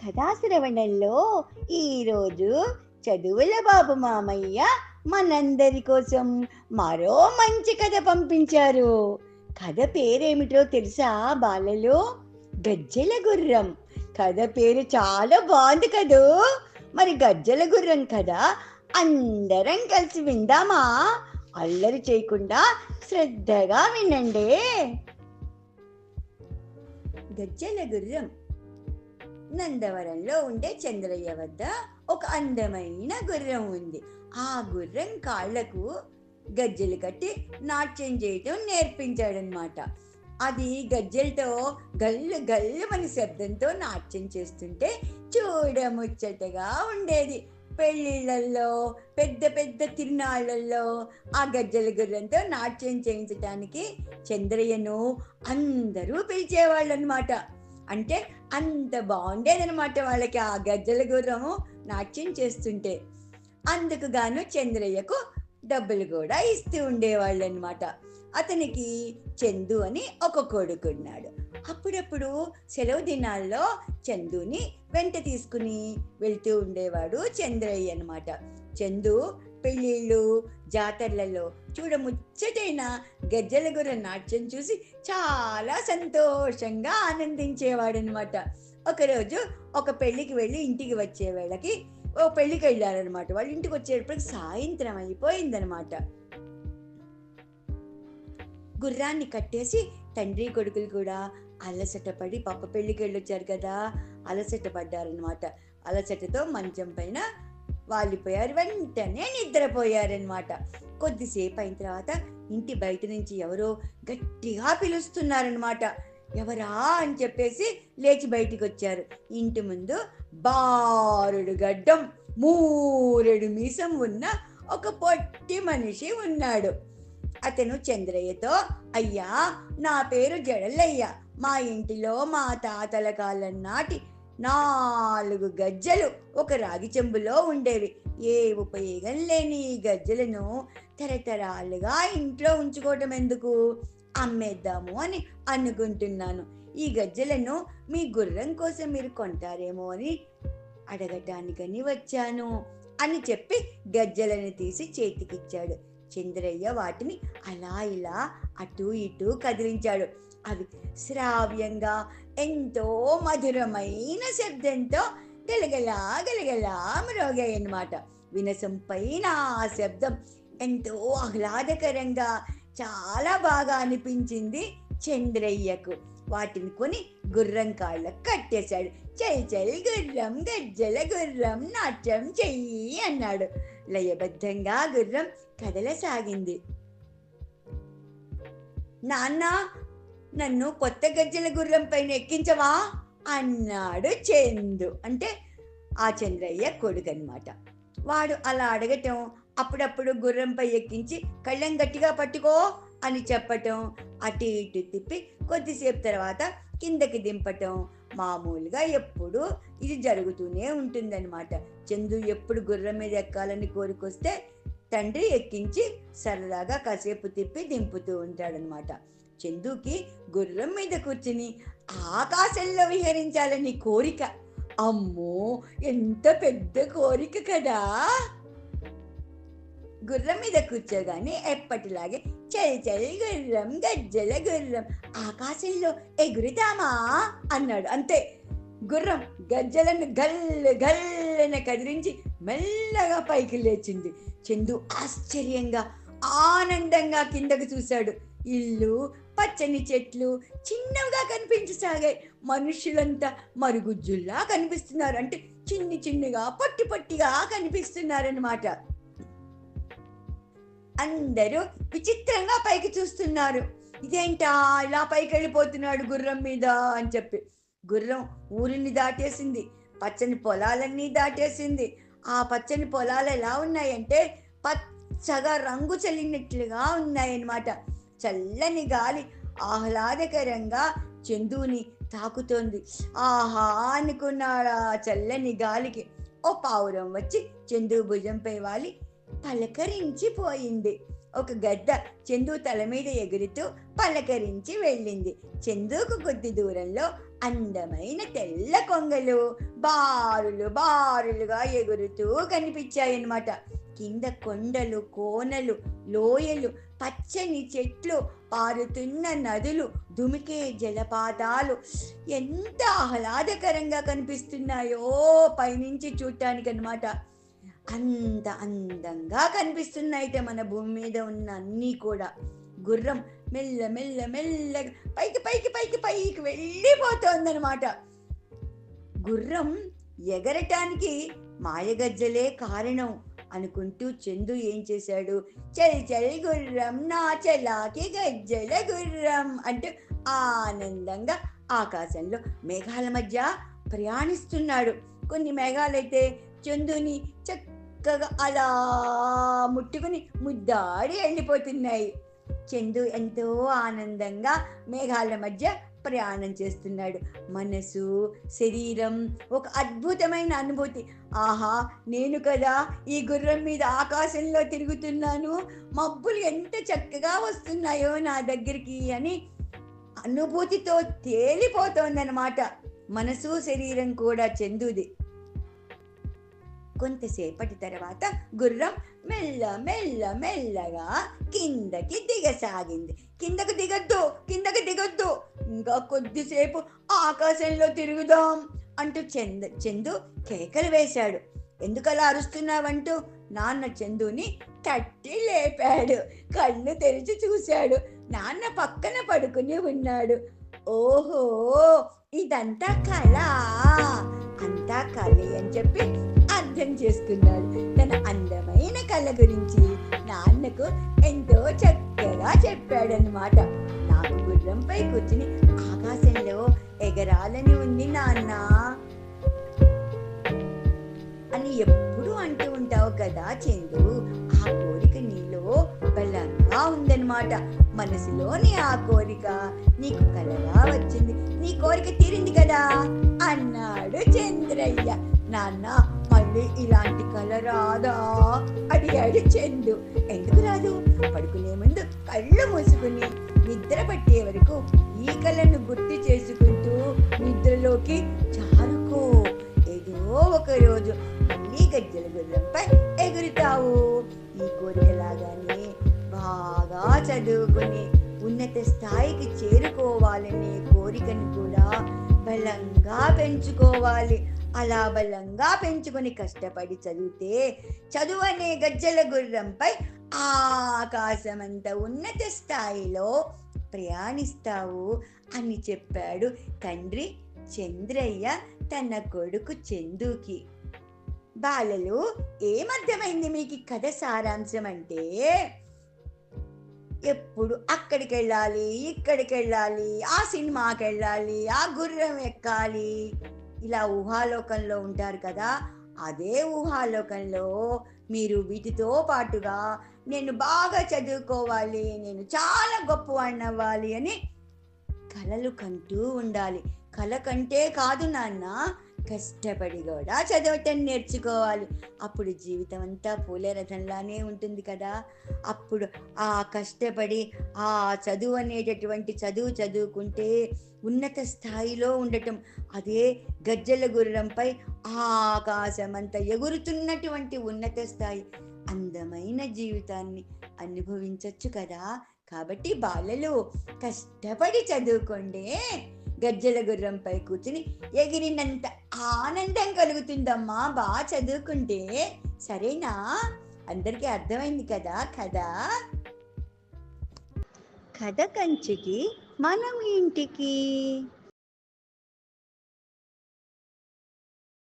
కథాశ్రవణంలో ఈరోజు చదువుల బాబు మామయ్య మనందరి కోసం మరో మంచి కథ పంపించారు. కథ పేరేమిటో తెలుసా బాలలు? గజ్జెల గుర్రం. కథ పేరు చాలా బాగుంది కదూ. మరి గజ్జెల గుర్రం కథ అందరం కలిసి విందామా? అల్లరి చేయకుండా శ్రద్ధగా వినండి. గజ్జెల గుర్రం. నందవరంలో ఉండే చంద్రయ్య వద్ద ఒక అందమైన గుర్రం ఉంది. ఆ గుర్రం కాళ్లకు గజ్జెలు కట్టి నాట్యం చేయటం నేర్పించాడనమాట. అది గజ్జెలతో గల్లు గల్లు అని శబ్దంతో నాట్యం చేస్తుంటే చూడముచ్చటగా ఉండేది. పెళ్ళిళ్ళల్లో, పెద్ద పెద్ద తిరునాళ్ళల్లో ఆ గజ్జెల గుర్రంతో నాట్యం చేయించటానికి చంద్రయ్యను అందరూ పిలిచేవాళ్ళనమాట. అంటే అంత బాగుండేదనమాట వాళ్ళకి ఆ గజ్జెల గుర్రము నాట్యం చేస్తుంటే. అందుకు గాను చంద్రయ్యకు డబ్బులు కూడా ఇస్తూ ఉండేవాళ్ళు అనమాట. అతనికి చందు అని ఒక కొడుకున్నాడు. అప్పుడప్పుడు సెలవు దినాల్లో చందుని వెంట తీసుకుని వెళ్తూ ఉండేవాడు చంద్రయ్య అనమాట. చందు పెళ్ళిళ్ళు, జాతరలలో చూడముచ్చటైన గజ్జెల గుర్రం నాట్యం చూసి చాలా సంతోషంగా ఆనందించేవాడనమాట. ఒకరోజు ఒక పెళ్ళికి వెళ్ళి ఇంటికి వచ్చే వేళకి ఓ పెళ్ళికి వెళ్ళారనమాట. వాళ్ళ ఇంటికి వచ్చేటప్పటికి సాయంత్రం అయిపోయిందనమాట. గుర్రాన్ని కట్టేసి తండ్రి కొడుకులు కూడా అలసట పడి పాప పెళ్ళికి వెళ్ళొచ్చారు కదా, అలసట పడ్డారనమాట. అలసటతో మంచం పైన వాలిపోయారు. వెంటనే నిద్రపోయారనమాట. కొద్దిసేపు అయిన తర్వాత ఇంటి బయట నుంచి ఎవరో గట్టిగా పిలుస్తున్నారనమాట. ఎవరా అని చెప్పేసి లేచి బయటికి వచ్చారు. ఇంటి ముందు బారుడు గడ్డం, మూరెడు మీసం ఉన్న ఒక పొట్టి మనిషి ఉన్నాడు. అతను చంద్రయ్యతో, అయ్యా, నా పేరు జడలయ్య. మా ఇంటిలో మా తాతల కాలం నాటి 4 గజ్జెలు ఒక రాగి చెంబులో ఉండేవి. ఏ ఉపయోగం లేని ఈ గజ్జెలను తరతరాలుగా ఇంట్లో ఉంచుకోవటం ఎందుకు? అమ్మేద్దాము అని అనుకుంటున్నాను. ఈ గజ్జెలను మీ గుర్రం కోసం మీరు కొంటారేమో అని అడగటానికని వచ్చాను అని చెప్పి గజ్జెలను తీసి చేతికిచ్చాడు. చంద్రయ్య వాటిని అలా ఇలా అటు ఇటు కదిలించాడు. అవి శ్రావ్యంగా ఎంతో మధురమైన శబ్దంతో గలగలా గలగలా మ్రోగాయన్నమాట. వినసొంపైన ఆ శబ్దం ఎంతో ఆహ్లాదకరంగా చాలా బాగా అనిపించింది చంద్రయ్యకు. వాటిని కొని గుర్రం కాళ్ళకు కట్టేశాడు. చల్ చల్ గుర్రం, గజ్జెల గుర్రం, నాట్యం చెయ్యి అన్నాడు. లయబద్ధంగా గుర్రం కదలసాగింది. నాన్న, నన్ను కొత్త గజ్జెల గుర్రం పైన ఎక్కించవా అన్నాడు చందు. అంటే ఆ చంద్రయ్య కొడుకు అనమాట. వాడు అలా అడగటం, అప్పుడప్పుడు గుర్రంపై ఎక్కించి కళ్ళెం గట్టిగా పట్టుకో అని చెప్పటం, అటు ఇటు తిప్పి కొద్దిసేపు తర్వాత కిందకి దింపటం మామూలుగా ఎప్పుడు ఇది జరుగుతూనే ఉంటుందన్నమాట. చందు ఎప్పుడు గుర్రం మీద ఎక్కాలని కోరికొస్తే తండ్రి ఎక్కించి సరదాగా కాసేపు తిప్పి దింపుతూ ఉంటాడనమాట. చందుకి గుర్రం మీద కూర్చుని ఆకాశంలో విహరించాలని కోరిక. అమ్మో, ఎంత పెద్ద కోరిక కదా! గుర్రం మీద కూర్చోగానే ఎప్పటిలాగే చల్ చల్ గుర్రం, గజ్జెల గుర్రం, ఆకాశంలో ఎగురుతామా అన్నాడు. అంతే, గుర్రం గజ్జెలను గల్లు గల్లున కదిలించి మెల్లగా పైకి లేచింది. చందు ఆశ్చర్యంగా ఆనందంగా కిందకు చూశాడు. ఇల్లు, పచ్చని చెట్లు చిన్నగా కనిపించసాగాయి. మనుషులంతా మరుగుజ్జుల్లా కనిపిస్తున్నారు. అంటే చిన్ని చిన్నగా పొట్టి పొట్టిగా కనిపిస్తున్నారన్నమాట. అందరూ విచిత్రంగా పైకి చూస్తున్నారు. ఇదేంటా ఇలా పైకి వెళ్ళిపోతున్నాడు గుర్రం మీద అని చెప్పి. గుర్రం ఊరిని దాటేసింది, పచ్చని పొలాలన్నీ దాటేసింది. ఆ పచ్చని పొలాలు ఎలా ఉన్నాయంటే పచ్చగా రంగు చల్లినట్లుగా ఉన్నాయన్నమాట. చల్లని గాలి ఆహ్లాదకరంగా చందుని తాకుతోంది. ఆహా అనుకున్నాడు. ఆ చల్లని గాలికి ఓ పావురం వచ్చి చందు భుజంపై వాలి పలకరించిపోయింది. ఒక గద్ద చందు తల మీద ఎగురుతూ పలకరించి వెళ్ళింది. చందుకు కొద్ది దూరంలో అందమైన తెల్ల కొంగలు, బారులు బారులుగా ఎగురుతూ కనిపించాయన్నమాట. కింద కొండలు, కోనలు, లోయలు, పచ్చని చెట్లు, పారుతున్న నదులు, దుమికే జలపాతాలు ఎంత ఆహ్లాదకరంగా కనిపిస్తున్నాయో పైనుంచి చూడటానికన్నమాట. అంత అందంగా కనిపిస్తున్నాయిట మన భూమి మీద ఉన్న అన్నీ కూడా. గుర్రం మెల్ల మెల్ల మెల్లగా పైకి పైకి పైకి పైకి వెళ్ళిపోతోందనమాట. గుర్రం ఎగరటానికి మాయగజ్జలే కారణం అనుకుంటూ చందు ఏం చేశాడు, చల్ చల్ గుర్రం నా చలాకి గజ్జల గుర్రం అంటూ ఆనందంగా ఆకాశంలో మేఘాల మధ్య ప్రయాణిస్తున్నాడు. కొన్ని మేఘాలైతే చందుని చక్కగా అలా ముట్టుకుని ముద్దాడి వెళ్ళిపోతున్నాయి. చందు ఎంతో ఆనందంగా మేఘాల మధ్య ప్రయాణం చేస్తున్నాడు. మనసు, శరీరం ఒక అద్భుతమైన అనుభూతి. ఆహా, నేను కదా ఈ గుర్రం మీద ఆకాశంలో తిరుగుతున్నాను, మబ్బులు ఎంత చక్కగా వస్తున్నాయో నా దగ్గరికి అని అనుభూతితో తేలిపోతోందన్నమాట మనసు, శరీరం కూడా చందుది. కొంతసేపటి తర్వాత గుర్రం మెల్ల మెల్ల మెల్లగా కిందకి దిగసాగింది. కిందకు దిగొద్దు, కిందకి దిగొద్దు, ఇంకా కొద్దిసేపు ఆకాశంలో తిరుగుదాం అంటూ చందు కేకలు వేశాడు. ఎందుకలా అరుస్తున్నావంటూ నాన్న చందుని తట్టి లేపాడు. కళ్ళు తెరిచి చూశాడు. నాన్న పక్కన పడుకుని ఉన్నాడు. ఓహో, ఇదంతా కళ, అంతా కళే అని చెప్పి అర్థం చేసుకున్నాడు. తన అందమైన కళ గురించి నాన్నకు ఎంతో చక్కగా చెప్పాడనమాట. నాకు గుర్రంపై కూర్చుని ఆకాశంలో ఎగరాలని ఉంది నాన్న అని ఎప్పుడు అంటూ ఉంటావు కదా చందు. ఆ కోరిక నీలో బలంగా ఉందన్నమాట. మనసులోని ఆ కోరిక నీకు కలగా వచ్చింది. నీ కోరిక తీరింది కదా అన్నాడు చంద్రయ్య. నాన్న, మళ్ళీ ఇలాంటి కళ రాదా అడిగాడు చందు. ఎందుకు రాదు? పడుకునే ముందు కళ్ళు మూసుకుని నిద్ర పట్టే వరకు ఈ కళను గుర్తు చేసుకుంటూ నిద్రలోకి జారుకో. ఏదో ఒక రోజు మళ్ళీ గజ్జల గుర్రంపై ఎగురుతావు. ఈ కోరికలాగానే బాగా చదువుకుని ఉన్నత స్థాయికి చేరుకోవాలనే కోరికను కూడా బలంగా పెంచుకోవాలి. అలా బలంగా పెంచుకొని కష్టపడి చదివితే చదువు అనే గజ్జల గుర్రంపై ఆకాశమంత ఉన్నత స్థాయిలో ప్రయాణిస్తావు అని చెప్పాడు తండ్రి చంద్రయ్య తన కొడుకు చందుకి. బాలలు, ఏమర్థమైంది మీకు కథ సారాంశం అంటే? ఎప్పుడు అక్కడికి వెళ్ళాలి, ఇక్కడికి వెళ్ళాలి, ఆ సినిమాకి వెళ్ళాలి, ఆ గుర్రం ఎక్కాలి, ఇలా ఊహాలోకంలో ఉంటారు కదా. అదే ఊహాలోకంలో మీరు వీటితో పాటుగా నేను బాగా చదువుకోవాలి, నేను చాలా గొప్పవాడిని అవ్వాలి అని కలలు కంటూ ఉండాలి. కల కంటే కాదు నాన్న, కష్టపడి కూడా చదవటం నేర్చుకోవాలి. అప్పుడు జీవితం అంతా పూలరథంలానే ఉంటుంది కదా. అప్పుడు ఆ కష్టపడి ఆ చదువు అనేటటువంటి చదువుకుంటే ఉన్నత స్థాయిలో ఉండటం, అదే గజ్జల గుర్రంపై ఆకాశమంతా ఎగురుతున్నటువంటి ఉన్నత స్థాయి, అందమైన జీవితాన్ని అనుభవించవచ్చు కదా. కాబట్టి బాలలు, కష్టపడి చదువుకోండి. గజ్జల గుర్రంపై కూర్చుని ఎగిరినంత ఆనందం కలుగుతుందమ్మా బాగా చదువుకుంటే. సరేనా? అందరికీ అర్థమైంది కదా కథ? కథ కంచికి మనం ఇంటికి.